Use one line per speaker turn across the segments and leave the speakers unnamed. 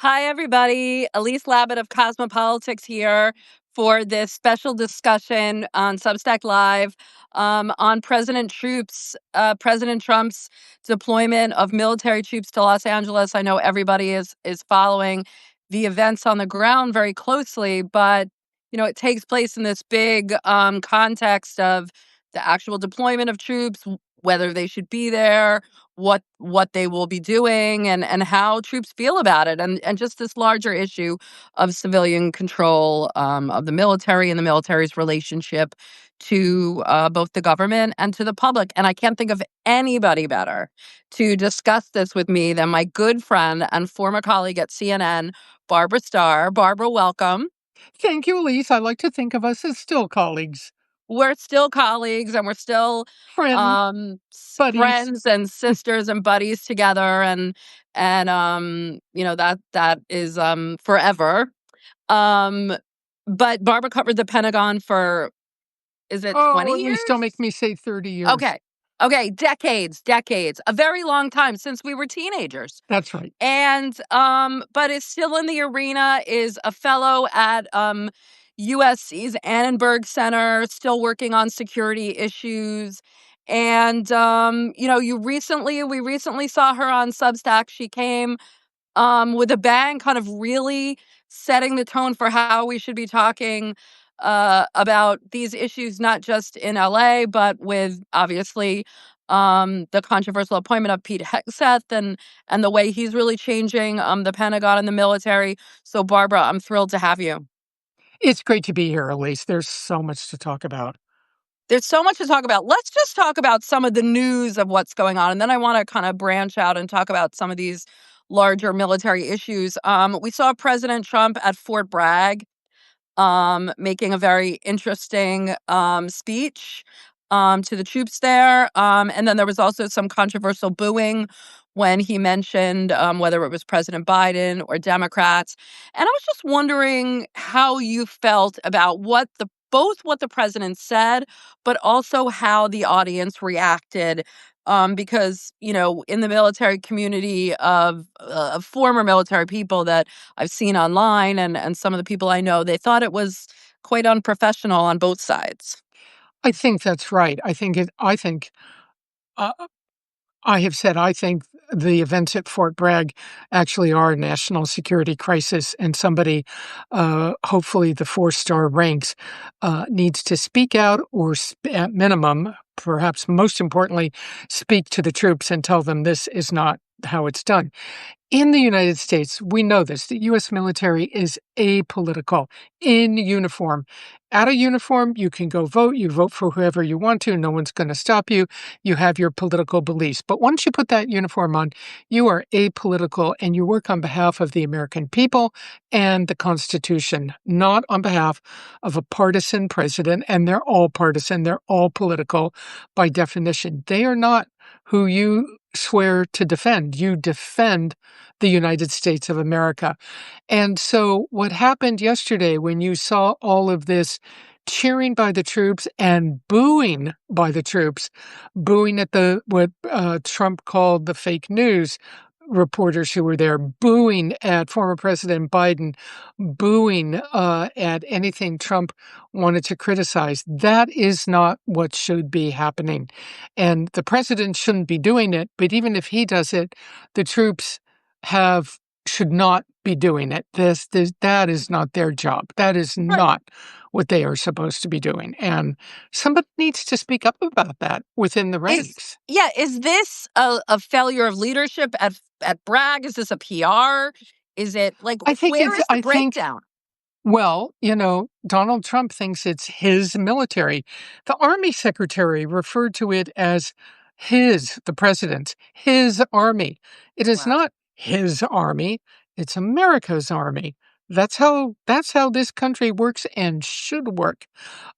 Hi, everybody. Elise Labott of Cosmopolitics here for this special discussion on Substack Live on President Trump's deployment of military troops to Los Angeles. I know everybody is following the events on the ground very closely, but it takes place in this big context of the actual deployment of troops, whether they should be there, what they will be doing, and how troops feel about it, and just this larger issue of civilian control of the military and the military's relationship to both the government and to the public. And I can't think of anybody better to discuss this with me than my good friend and former colleague at CNN, Barbara Starr. Barbara, welcome.
Thank you, Elise. I like to think of us as still colleagues,
We're still colleagues, and we're still
friends, buddies.
friends and sisters and buddies together, and that is forever. um but Barbara covered the Pentagon for, is it
Oh,
20
Elise, don't
years?
make me say 30 years.
Okay, decades, a very long time, since we were teenagers.
That's right.
And but is still in the arena, is a fellow at USC's Annenberg Center, still working on security issues. And we recently saw her on Substack. She came with a bang, kind of really setting the tone for how we should be talking about these issues, not just in LA, but with obviously the controversial appointment of Pete Hegseth, and the way he's really changing the Pentagon and the military. So, Barbara, I'm thrilled to have you.
It's great to be here, Elise. There's so much to talk about.
There's so much to talk about. Let's just talk about some of the news of what's going on. And then I want to kind of branch out and talk about some of these larger military issues. We saw President Trump at Fort Bragg making a very interesting speech to the troops there. And then there was also some controversial booing when he mentioned whether it was President Biden or Democrats. And I was just wondering how you felt about both what the president said, but also how the audience reacted. Because, in the military community of former military people that I've seen online, and some of the people I know, they thought it was quite unprofessional on both sides.
I think that's right. Uh, I have said I think the events at Fort Bragg actually are a national security crisis, and somebody, hopefully the four-star ranks, needs to speak out or, at minimum, perhaps most importantly, speak to the troops and tell them this is not how it's done. In the United States, we know this. The U.S. military is apolitical, in uniform. Out of uniform, you can go vote. You vote for whoever you want to. No one's going to stop you. You have your political beliefs. But once you put that uniform on, you are apolitical and you work on behalf of the American people and the Constitution, not on behalf of a partisan president. And they're all partisan. They're all political by definition. They are not who you swear to defend. You defend the United States of America. And so what happened yesterday when you saw all of this cheering by the troops and booing by the troops, booing at the what Trump called the fake news reporters who were there, booing at former President Biden, booing at anything Trump wanted to criticize. That is not what should be happening. And the president shouldn't be doing it. But even if he does it, the troops should not be doing it. That is not their job. That is
Right.
not what they are supposed to be doing. And somebody needs to speak up about that within the ranks.
Is this a failure of leadership at Bragg? Is this a PR? Is it like, where is the
I think
breakdown?
Well, Donald Trump thinks it's his military. The Army Secretary referred to it as the president, his army. It is
Wow.
not his army, it's America's army. That's how this country works and should work.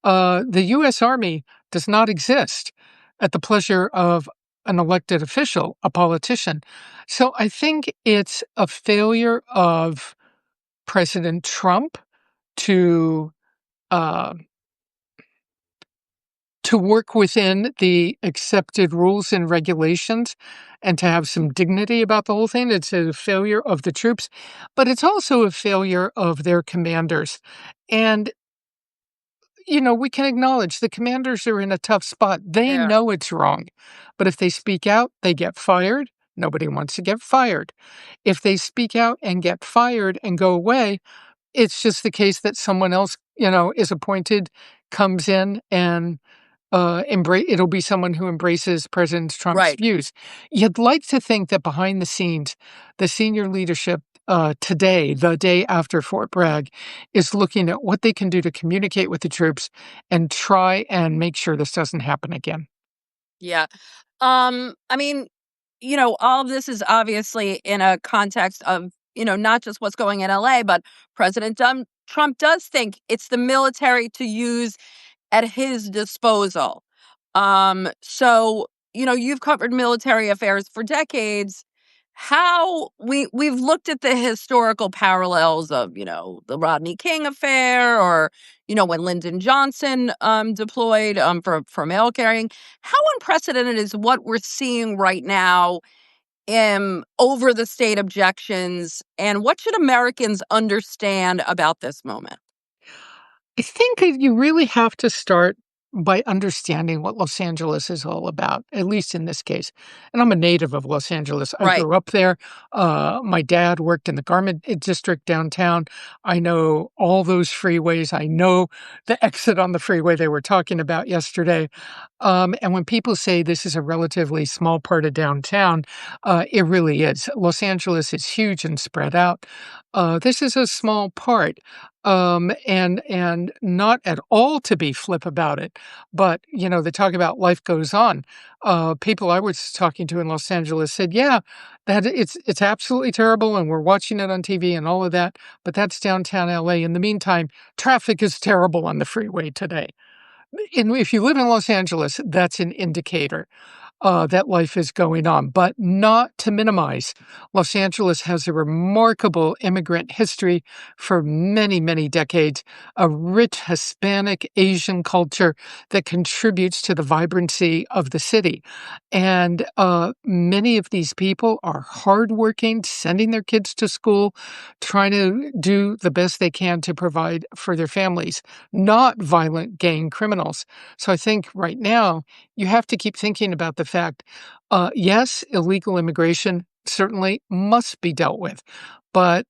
The U.S. Army does not exist at the pleasure of an elected official, a politician. So I think it's a failure of President Trump to uh, to work within the accepted rules and regulations and to have some dignity about the whole thing. It's a failure of the troops, but it's also a failure of their commanders. And we can acknowledge the commanders are in a tough spot. They
Yeah.
know it's wrong. But if they speak out, they get fired. Nobody wants to get fired. If they speak out and get fired and go away, it's just the case that someone else, is appointed, comes in and it'll be someone who embraces President Trump's
Right.
views. You'd like to think that behind the scenes, the senior leadership today, the day after Fort Bragg, is looking at what they can do to communicate with the troops and try and make sure this doesn't happen again.
Yeah. I mean, all of this is obviously in a context of, not just what's going in LA, but Trump does think it's the military to use at his disposal. So, you've covered military affairs for decades. How we've looked at the historical parallels of, the Rodney King affair, or, when Lyndon Johnson deployed for mail carrying. How unprecedented is what we're seeing right now over the state objections, and what should Americans understand about this moment?
I think that you really have to start by understanding what Los Angeles is all about, at least in this case. And I'm a native of Los Angeles. I
Right.
grew up there. My dad worked in the garment district downtown. I know all those freeways. I know the exit on the freeway they were talking about yesterday. And when people say this is a relatively small part of downtown, it really is. Los Angeles is huge and spread out. This is a small part, and not at all to be flip about it. But they talk about life goes on. People I was talking to in Los Angeles said, "Yeah, that it's absolutely terrible, and we're watching it on TV and all of that. But that's downtown LA. In the meantime, traffic is terrible on the freeway today." And if you live in Los Angeles, that's an indicator that life is going on, but not to minimize. Los Angeles has a remarkable immigrant history for many, many decades, a rich Hispanic Asian culture that contributes to the vibrancy of the city. And many of these people are hardworking, sending their kids to school, trying to do the best they can to provide for their families, not violent gang criminals. So I think right now, you have to keep thinking about the fact, yes, illegal immigration certainly must be dealt with. But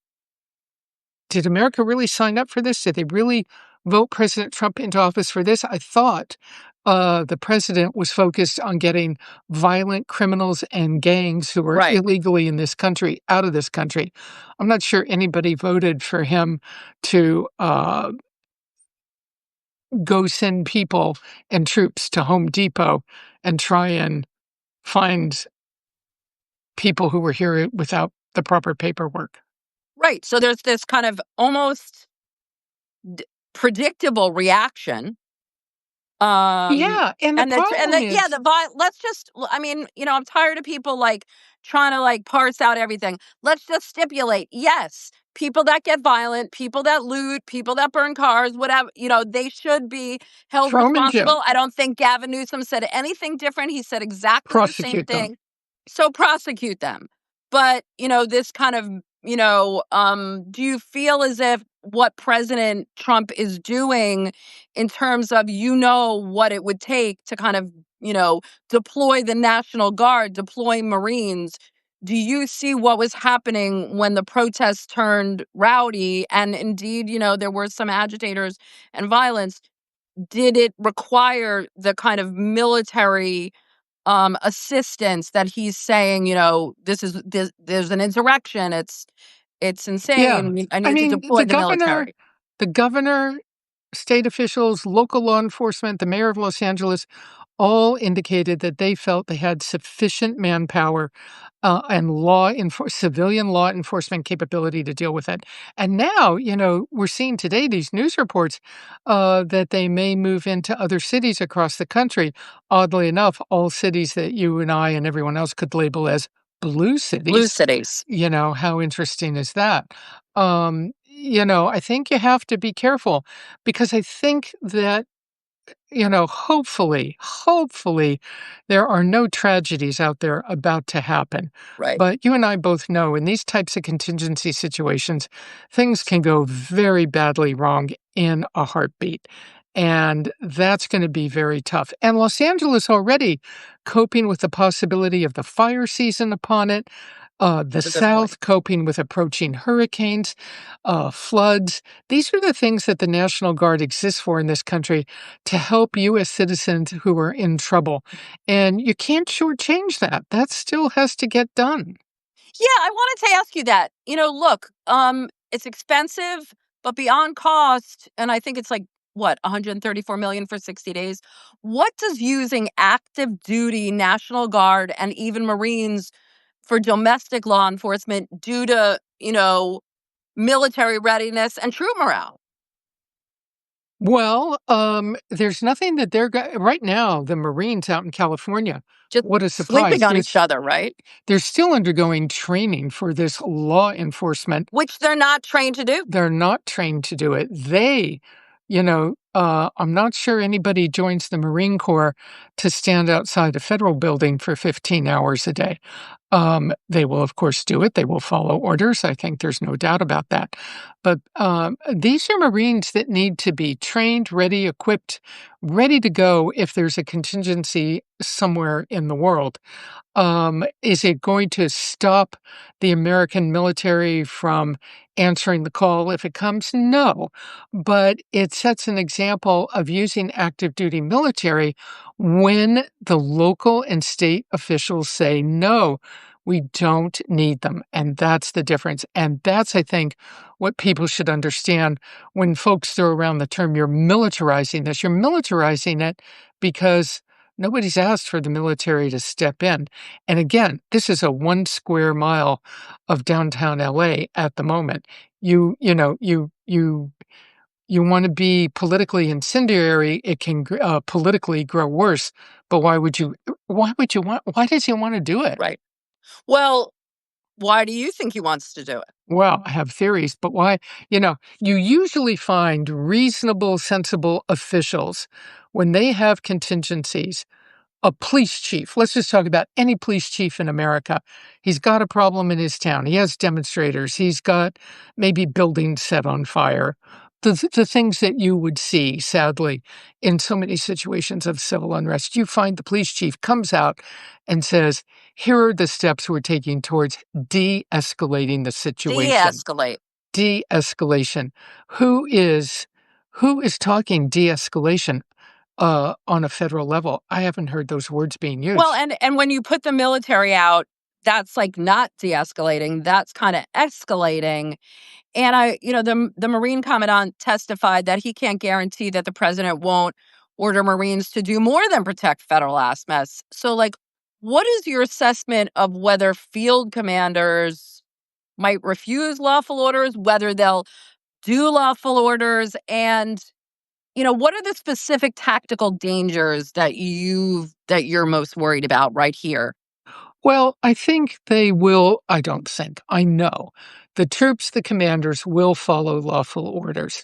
did America really sign up for this? Did they really vote President Trump into office for this? I thought the president was focused on getting violent criminals and gangs who were
Right.
illegally in this country out of this country. I'm not sure anybody voted for him to go send people and troops to Home Depot and try and find people who were here without the proper paperwork.
Right. So there's this kind of almost predictable reaction.
Yeah, and the
And
problem
the yeah,
is
let's just, I mean, I'm tired of people like trying to like parse out everything. Let's just stipulate, yes, people that get violent, people that loot, people that burn cars, whatever, they should be held
throw 'em in jail,
responsible. I don't think Gavin Newsom said anything different. He said exactly the same
prosecute them.
thing. So prosecute them. But, this kind of, do you feel as if what President Trump is doing in terms of, what it would take to kind of, deploy the National Guard, deploy Marines? Do you see what was happening when the protests turned rowdy? And indeed, there were some agitators and violence. Did it require the kind of military assistance that he's saying, there's an insurrection. It's
Yeah.
insane. I
I
need to
mean,
deploy the military.
the governor, state officials, local law enforcement, the mayor of Los Angeles all indicated that they felt they had sufficient manpower and civilian law enforcement capability to deal with it. And now, we're seeing today these news reports that they may move into other cities across the country. Oddly enough, all cities that you and I and everyone else could label as blue
Blue
cities.
cities.
How interesting is that? I think you have to be careful because I think that hopefully there are no tragedies out there about to happen.
Right.
But you and I both know in these types of contingency situations, things can go very badly wrong in a heartbeat. And that's going to be very tough. And Los Angeles already coping with the possibility of the fire season upon it, the
That's a good point.
South coping with approaching hurricanes, floods. These are the things that the National Guard exists for in this country to help U.S. citizens who are in trouble. And you can't shortchange that. That still has to get done.
Yeah, I wanted to ask you that. Look, it's expensive, but beyond cost, and I think it's like what, 134 million for 60 days. What does using active duty National Guard and even Marines for domestic law enforcement do to, military readiness and troop morale?
Well, there's nothing that right now. The Marines out in California,
Just
what a
sleeping
surprise!
on each other, right?
They're still undergoing training for this law enforcement.
Which they're not trained to do.
They're not trained to do it. I'm not sure anybody joins the Marine Corps to stand outside a federal building for 15 hours a day. They will, of course, do it. They will follow orders. I think there's no doubt about that. But these are Marines that need to be trained, ready, equipped, ready to go if there's a contingency somewhere in the world. Is it going to stop the American military from answering the call if it comes? No. But it sets an example of using active duty military when the local and state officials say, no, we don't need them. And that's the difference. And that's, I think, what people should understand when folks throw around the term you're militarizing this. You're militarizing it because nobody's asked for the military to step in. And again, this is a 1 square mile of downtown LA at the moment. You want to be politically incendiary, it can politically grow worse. But why does he want to do it?
Right. Well, why do you think he wants to do it?
Well, I have theories, but why? You usually find reasonable, sensible officials when they have contingencies. A police chief, let's just talk about any police chief in America. He's got a problem in his town. He has demonstrators. He's got maybe buildings set on fire. The things that you would see, sadly, in so many situations of civil unrest. You find the police chief comes out and says, here are the steps we're taking towards de-escalating the situation.
De-escalate.
De-escalation. Who is talking de-escalation? On a federal level, I haven't heard those words being
Well,
used.
and when you put the military out, that's like not de-escalating, that's kinda escalating. And the Marine commandant testified that he can't guarantee that the president won't order Marines to do more than protect federal assets. So, like, what is your assessment of whether field commanders might refuse lawful orders, whether they'll do lawful orders, and what are the specific tactical dangers that you're most worried about right here?
Well, I think they will. I don't think. I know. The troops, the commanders will follow lawful orders.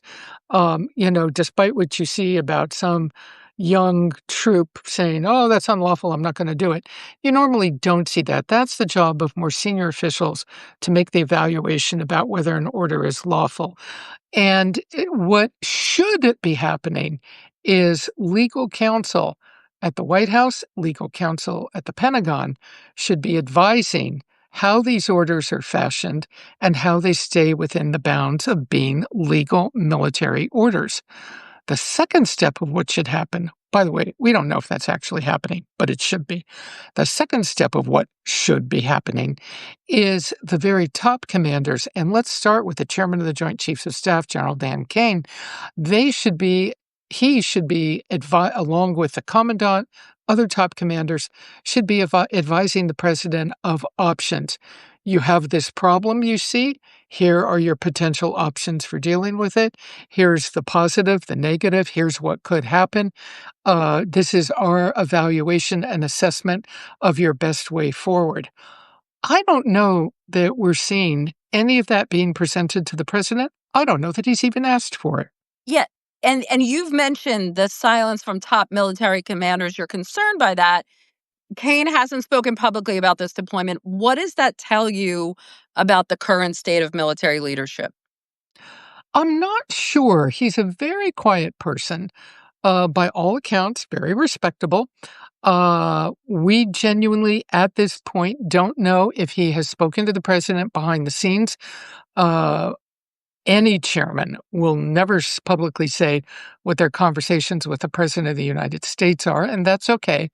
Despite what you see about some young troop saying, oh, that's unlawful, I'm not going to do it. You normally don't see that. That's the job of more senior officials to make the evaluation about whether an order is lawful. And what should be happening is legal counsel at the White House, legal counsel at the Pentagon should be advising how these orders are fashioned and how they stay within the bounds of being legal military orders. The second step of what should happen, by the way, we don't know if that's actually happening, but it should be. The second step of what should be happening is the very top commanders, and let's start with the chairman of the Joint Chiefs of Staff, General Dan Kane. They should be, he should be, along with the commandant, other top commanders, should be advising the president of options. You have this problem, you see. Here are your potential options for dealing with it. Here's the positive, the negative. Here's what could happen. This is our evaluation and assessment of your best way forward. I don't know that we're seeing any of that being presented to the president. I don't know that he's even asked for it.
Yeah. And you've mentioned the silence from top military commanders. You're concerned by that. Kane hasn't spoken publicly about this deployment. What does that tell you about the current state of military leadership?
I'm not sure. He's a very quiet person, by all accounts, very respectable. We genuinely, at this point, don't know if he has spoken to the president behind the scenes. Uh, any chairman will never publicly say what their conversations with the president of the United States are, and that's okay.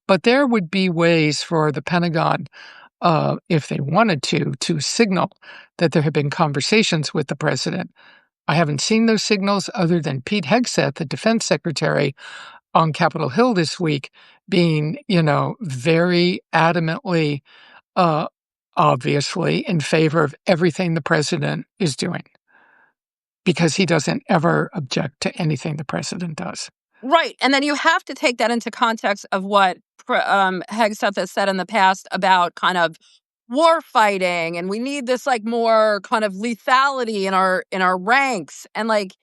But there would be ways for the Pentagon, if they wanted to signal that there had been conversations with the president. I haven't seen those signals other than Pete Hegseth, the defense secretary, on Capitol Hill this week, being, very adamantly, uh, obviously in favor of everything the president is doing because he doesn't ever object to anything the president does.
Right, and then you have to take that into context of what Hegseth has said in the past about kind of war fighting, and we need this like more kind of lethality in our ranks. And like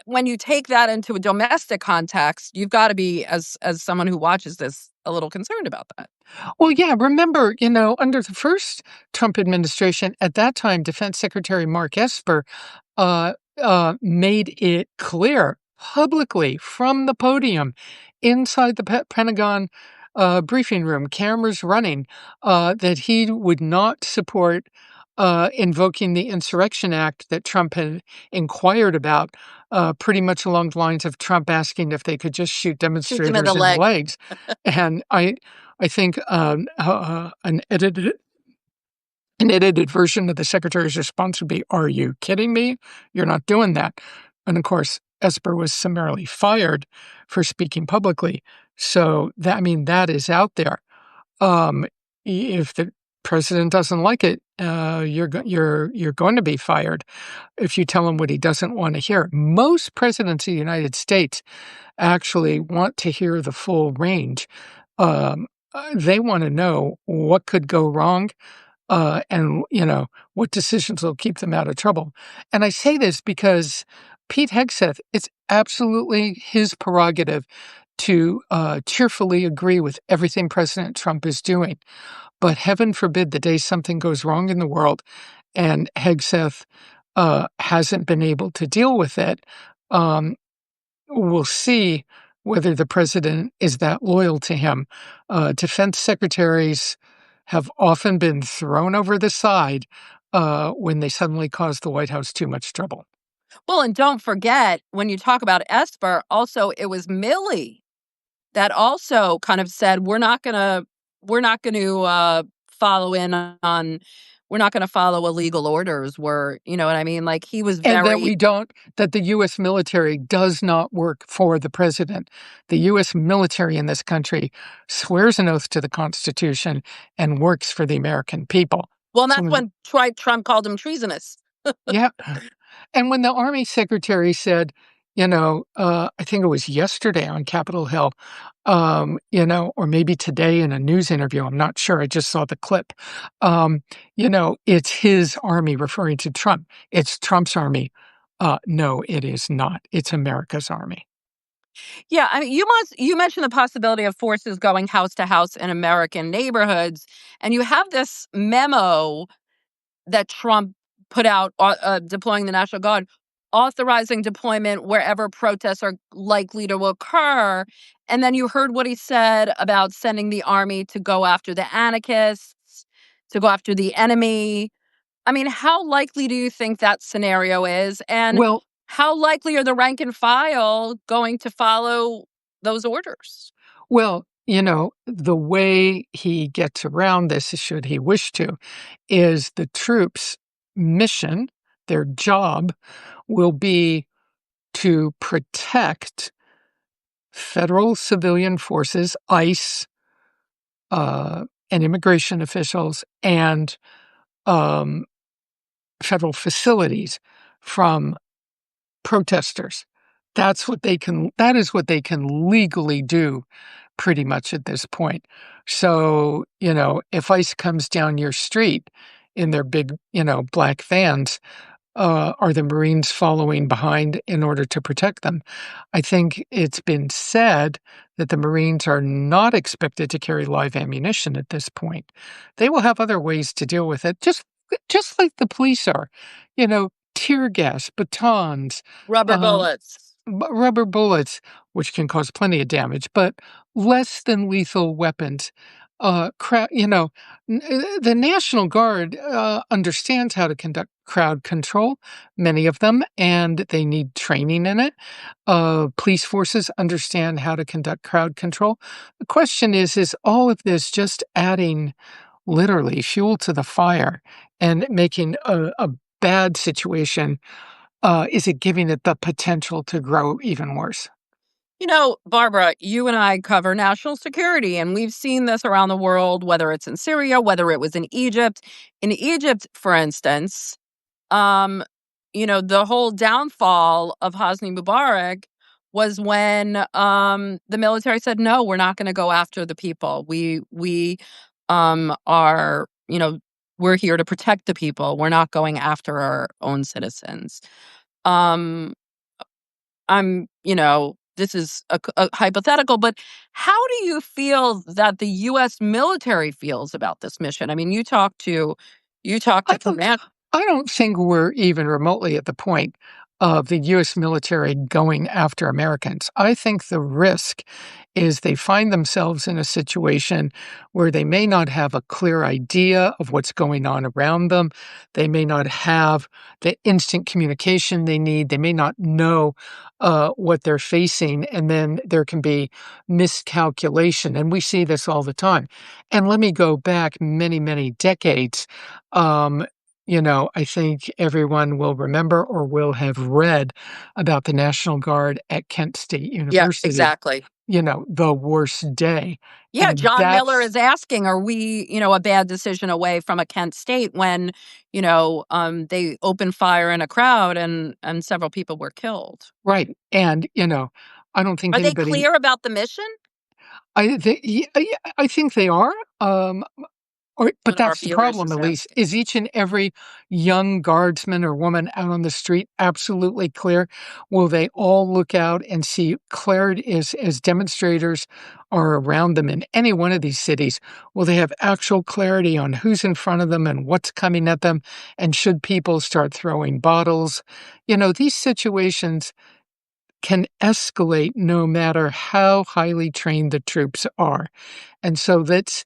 when you take that into a domestic context, you've got to be as someone who watches this a little concerned about that.
Well, yeah, remember, under the first Trump administration, at that time, Defense Secretary Mark Esper made it clear publicly from the podium inside the Pentagon briefing room, cameras running, that he would not support invoking the Insurrection Act that Trump had inquired about, pretty much along the lines of Trump asking if they could just shoot
Shoot them in the
demonstrators in the
leg.
legs. And I think an edited version of the secretary's response would be, "Are you kidding me? You're not doing that." And of course, Esper was summarily fired for speaking publicly. So that is out there. Um, if the president doesn't like it, you're going to be fired if you tell him what he doesn't want to hear. Most presidents of the United States actually want to hear the full range. They want to know what could go wrong, and what decisions will keep them out of trouble. And I say this because Pete Hegseth, it's absolutely his prerogative to cheerfully agree with everything President Trump is doing. But heaven forbid the day something goes wrong in the world and Hegseth hasn't been able to deal with it. We'll see whether the president is that loyal to him. Defense secretaries have often been thrown over the side when they suddenly cause the White House too much trouble.
Well, and don't forget when you talk about Esper, also it was Milley that also kind of said we're not going to follow in on we're not going to follow illegal orders. We're, you know what I mean? Like he was
And
very
that the U.S. military does not work for the president. The U.S. military in this country swears an oath to the Constitution and works for the American people.
well. And
So
that's when Trump called him treasonous.
yeah. And when the Army secretary said, I think it was yesterday on Capitol Hill, or maybe today in a news interview, I'm not sure. I just saw the clip. It's his army referring to Trump. It's Trump's army. No, it is not. It's America's army.
Yeah, I mean, you mentioned the possibility of forces going house to house in American neighborhoods, and you have this memo that Trump put out deploying the National Guard, authorizing deployment wherever protests are likely to occur. And then you heard what he said about sending the army to go after the anarchists, to go after the enemy. I mean, how likely do you think that scenario is? And
Well,
how likely are the rank and file going to follow those orders?
the way he gets around this, should he wish to, is the troops' mission, their job, will be to protect federal civilian forces, ICE, and immigration officials, and um, federal facilities from protesters. That is what they can legally do pretty much at this point. So, if ICE comes down your street in their big, black vans, are the Marines following behind in order to protect them? I think it's been said that the Marines are not expected to carry live ammunition at this point. They will have other ways to deal with it, just like the police are. Tear gas, batons,
Rubber
um,
bullets.
rubber bullets, which can cause plenty of damage, but less than lethal weapons. The National Guard understands how to conduct crowd control, many of them, and they need training in it. Police forces understand how to conduct crowd control. The question is all of this just adding literally fuel to the fire and making a bad situation, is it giving it the potential to grow even worse?
Barbara, you and I cover national security, and we've seen this around the world, whether it's in Syria, whether it was in Egypt. In Egypt, for instance, um, the whole downfall of Hosni Mubarak was when the military said, no, we're not going to go after the people. Are, we're here to protect the people. We're not going after our own citizens. Um, this is a hypothetical, but how do you feel that the U.S. military feels about this mission? I mean, you talk to
I don't
command.
I don't think we're even remotely at the point of the US military going after Americans. I think the risk is they find themselves in a situation where they may not have a clear idea of what's going on around them. They may not have the instant communication they need. They may not know what they're facing. And then there can be miscalculation. And we see this all the time. And let me go back many, many decades. Um, I think everyone will remember or will have read about the National Guard at Kent State
Yeah,
University,
exactly.
the worst day.
Yeah,
And
John Miller
that's
is asking, are we, a bad decision away from a Kent State when, they opened fire in a crowd and several people were killed.
right. And, I don't think
Are they
anybody
clear about the mission?
I think they are. But
What our
that's the
viewers
problem,
is
Elise.
asking.
Is each and every young guardsman or woman out on the street absolutely clear? Will they all look out and see clarity as demonstrators are around them in any one of these cities? Will they have actual clarity on who's in front of them and what's coming at them? And should people start throwing bottles? These situations can escalate no matter how highly trained the troops are. And so it's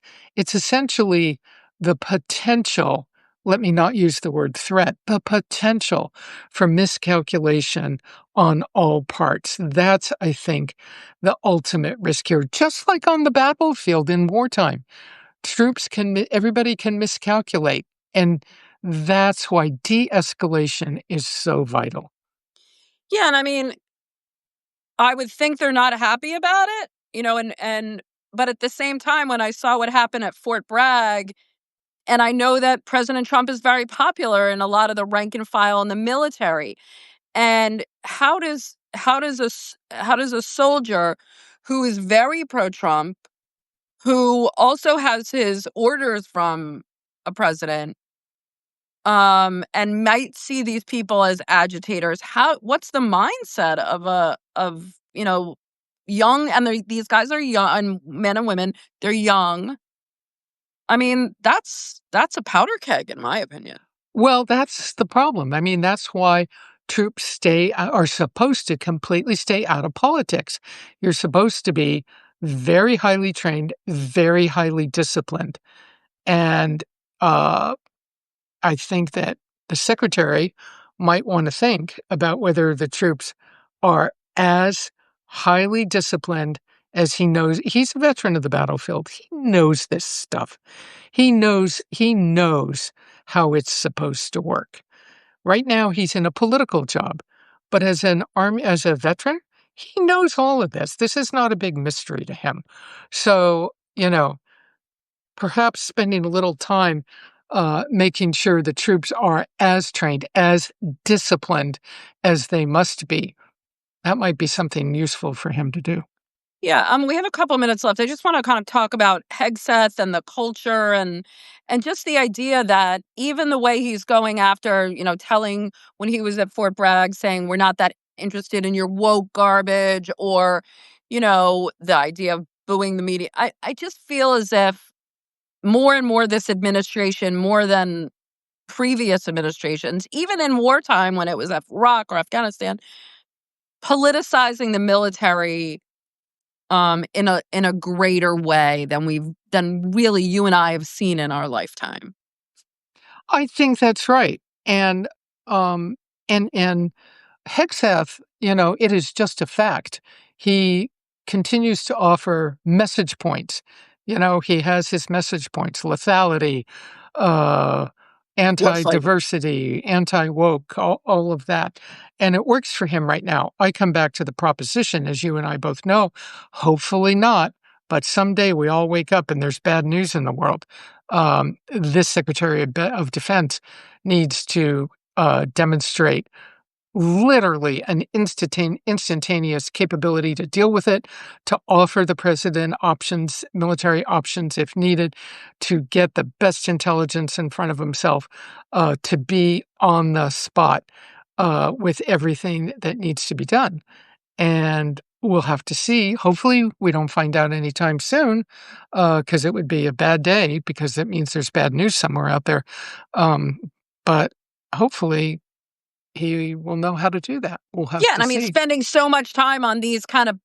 essentially the potential, let me not use the word threat, the potential for miscalculation on all parts. That's, I think, the ultimate risk here. Just like on the battlefield in wartime, everybody can miscalculate. And that's why de-escalation is so vital.
Yeah, and I mean, I would think they're not happy about it, and but at the same time, when I saw what happened at Fort Bragg, and I know that President Trump is very popular in a lot of the rank and file in the military. And how does a soldier who is very pro-Trump, who also has his orders from a president, and might see these people as agitators, what's the mindset of young, and these guys are young, and men and women, they're young. I mean, that's a powder keg in my opinion.
Well, that's the problem. I mean, that's why troops are supposed to completely stay out of politics. You're supposed to be very highly trained, very highly disciplined. And uh, I think that the secretary might want to think about whether the troops are as highly disciplined as he knows. He's a veteran of the battlefield. He knows this stuff. He knows how it's supposed to work. Right now he's in a political job, but as a veteran, he knows all of this. This is not a big mystery to him. So, perhaps spending a little time making sure the troops are as trained, as disciplined as they must be. That might be something useful for him to do.
Yeah, we have a couple minutes left. I just want to kind of talk about Hegseth and the culture and just the idea that even the way he's going after, telling when he was at Fort Bragg saying we're not that interested in your woke garbage or, the idea of booing the media. I just feel as if more and more this administration, more than previous administrations, even in wartime when it was Iraq or Afghanistan, politicizing the military in a greater way than really you and I have seen in our lifetime.
I think that's right. Um, and Hegseth, it is just a fact. He continues to offer message points. He has his message points: lethality, uh,
What's like
anti-diversity, anti-woke, all of that. And it works for him right now. I come back to the proposition, as you and I both know, hopefully not, but someday we all wake up and there's bad news in the world. This Secretary of Defense needs to demonstrate literally an instantaneous capability to deal with it, to offer the president options, military options if needed, to get the best intelligence in front of himself, to be on the spot with everything that needs to be done. And we'll have to see. Hopefully, we don't find out anytime soon, because it would be a bad day, because that means there's bad news somewhere out there. Um, but hopefully, he will know how to do that. We'll have
Yeah, and
to
I mean
see.
spending so much time on these kind of,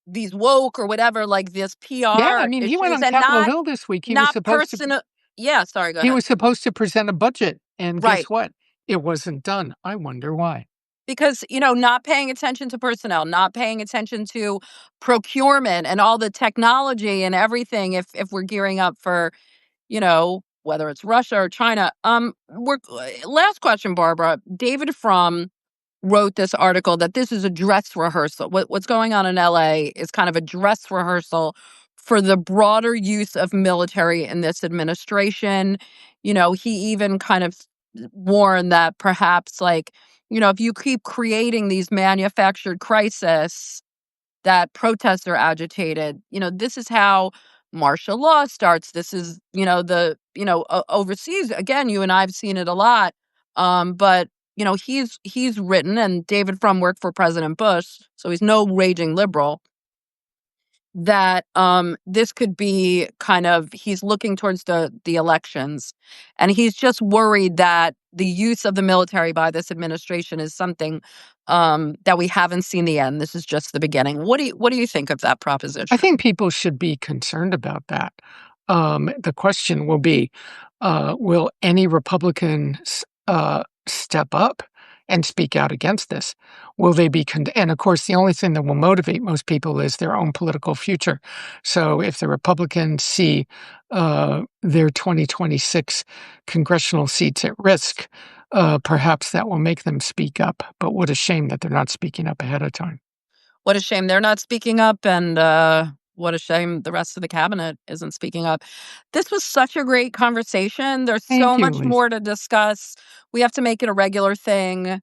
these woke or whatever, like this
Yeah, I
PR
mean, he went
issues
on
and
Capitol
not
Hill this week.
not personal. Yeah, sorry, go
He
ahead.
was supposed to present a budget, and guess
Right.
what? It wasn't done. I wonder why.
Because, not paying attention to personnel, not paying attention to procurement and all the technology and everything if we're gearing up for, whether it's Russia or China. We're Last question, Barbara. David Frum wrote this article that this is a dress rehearsal. What's going on in LA is kind of a dress rehearsal for the broader use of military in this administration. He even kind of warned that perhaps, like, if you keep creating these manufactured crises that protests are agitated, this is how martial law starts. This is, overseas. Again, you and I have seen it a lot. But he's written, and David Frum worked for President Bush, so he's no raging liberal. That this could be kind of he's looking towards the elections, and he's just worried that the use of the military by this administration is something that we haven't seen the end. This is just the beginning. What do you think of that
I
proposition?
think people should be concerned about that. The question will be, will any Republicans step up and speak out against this? Will they be and of course, the only thing that will motivate most people is their own political future. So if the Republicans see their 2026 congressional seats at risk, perhaps that will make them speak up. But what a shame that they're not speaking up ahead of time.
What a shame they're not speaking up, and what a shame the rest of the cabinet isn't speaking up. This was such a great conversation. There's
Thank
so
you,
much
Lisa.
more to discuss. We have to make it a regular thing,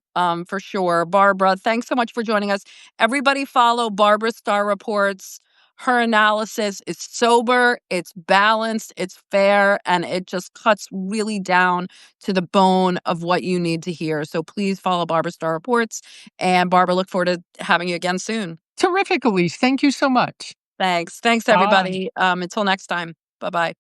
for sure. Barbara, thanks so much for joining us. Everybody follow Barbara Starr Reports. Her analysis is sober, it's balanced, it's fair, and it just cuts really down to the bone of what you need to hear. So please follow Barbara Starr Reports. And Barbara, look forward to having you again soon.
Terrific, Elise. Thank you so much.
Thanks. Thanks,
Bye.
everybody. Until next time. Bye bye.